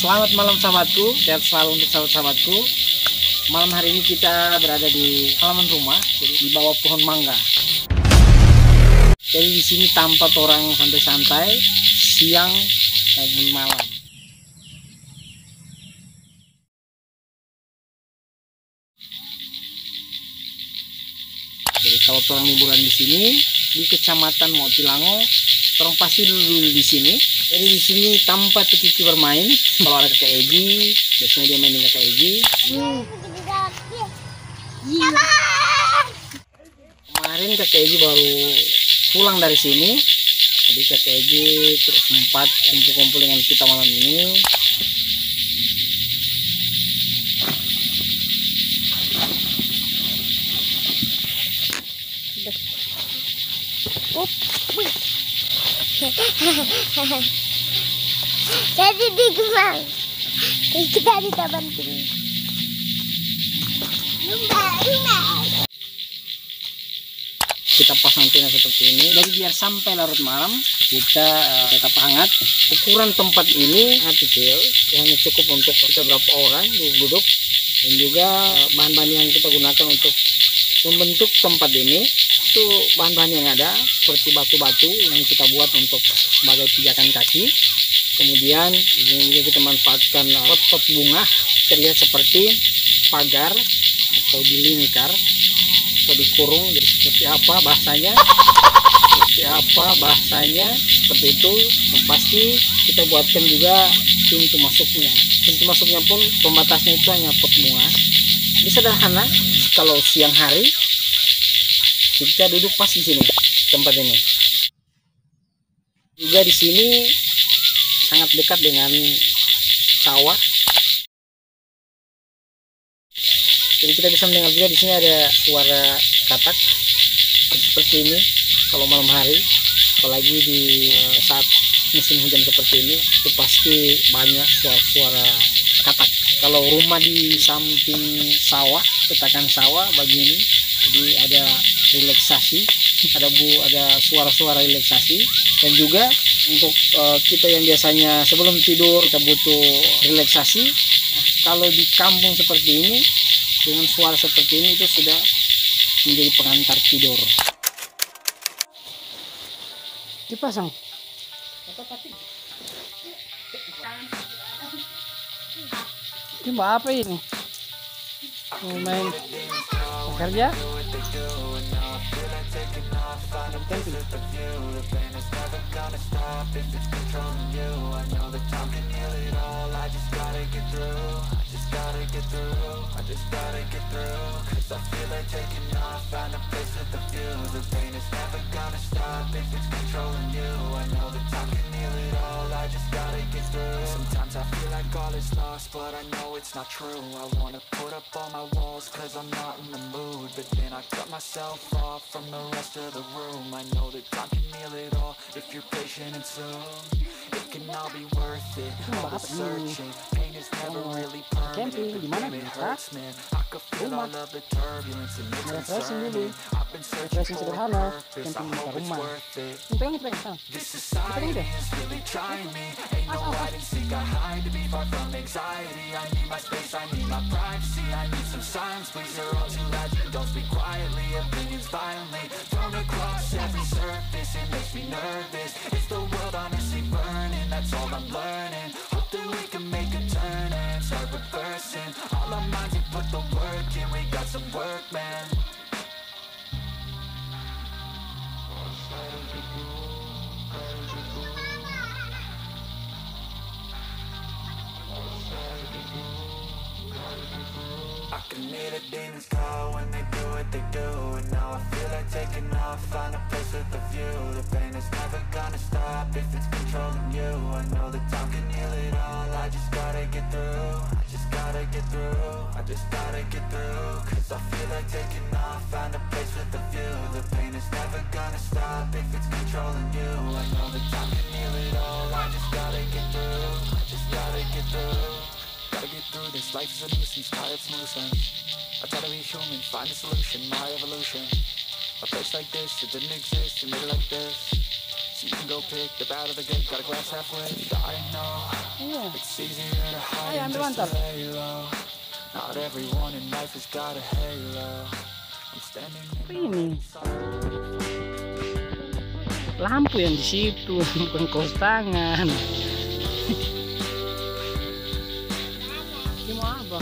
Selamat malam sahabatku, sehat selalu untuk sahabat-sahabatku. Malam hari ini kita berada di halaman rumah, jadi di bawah pohon mangga. Jadi di sini tampak orang santai-santai siang maupun malam. Jadi kalau orang liburan di sini di Kecamatan Motilango, orang pasti dulu di sini. Jadi di sini tampak Kiki bermain. Kalau ada kakak Egi, biasanya dia main dengan kakak Egi. Kemarin kakak Egi baru pulang dari sini, jadi kakak Egi tidak sempat kumpul-kumpul dengan kita malam ini. Jadi di Gemang kita di taman ini. Kita pasang tenda seperti ini, jadi biar sampai larut malam kita tetap hangat. Ukuran tempat ini sangat kecil, hanya cukup untuk kita berapa orang duduk, dan juga bahan-bahan yang kita gunakan untuk membentuk tempat ini itu bahan-bahan yang ada seperti batu-batu yang kita buat untuk sebagai pijakan kaki. Kemudian ini juga kita manfaatkan pot-pot bunga, terlihat seperti pagar atau dilingkar atau dikurung, jadi seperti apa bahasanya, seperti itu. Yang pasti kita buatkan juga pintu masuknya pun pembatasnya itu hanya pot bunga. Ini sederhana. Kalau siang hari kita duduk pas di sini tempat ini. Juga di sini sangat dekat dengan sawah. Jadi kita bisa mendengar juga di sini ada suara katak seperti ini. Kalau malam hari, apalagi di saat musim hujan seperti ini, itu pasti banyak suara-suara katak. Kalau rumah di samping sawah, petakan sawah begini, jadi ada relaksasi, ada suara-suara relaksasi. Dan juga untuk kita yang biasanya sebelum tidur kita butuh relaksasi, kalau di kampung seperti ini dengan suara seperti ini itu sudah menjadi pengantar tidur. Dipasang ini apa ini? Mau main kerja? Sometimes I feel like all is lost, but I know it's not true. I wanna put up all my walls cause I'm not in the mood, but then I cut myself off from the rest of the room. I know that time can heal it all if you're patient and soon it can all be worth it. All the searching, pain is never really permanent, but it hurts, man. I could feel all of the turbulence and it's concerning. I've been searching for a purpose, I hope it's worth it. This society is really trying me. Ain't no hide and seek, I hide to be far from anxiety. I need my space, I need my privacy. I need some silence, please, you're all too loud. Don't speak quietly, opinions violently thrown across every surface. It makes me nervous. Is the world honestly burning? That's all I'm learning. Hope that we can make a turn and start reversing all our minds and put the work in. We got some work, man. I can hear the demons call when they do what they do, and now I feel like taking off, find a place with a view. The pain is never gonna stop if it's controlling you. I know that time can heal it all, I just gotta get through. I just gotta get through, cause I feel like taking off, find a place with a view. The pain is never gonna stop if it's controlling you. I know that time can heal it all, I just gotta get through. Gotta get through this, life is a nuisance, tired from losing. I try to be human, find a solution, my evolution. A place like this, it didn't exist, it made it like this. so you can go pick the bad or the good. Got a glass halfway. I know Iya. it's easier to hide Ayo, than ambil just to mantar. lay low. Not everyone in life has got a halo. I'm standing Apa in ini? Lampu yang di situ, bukan kaos tangan. Ini mau apa?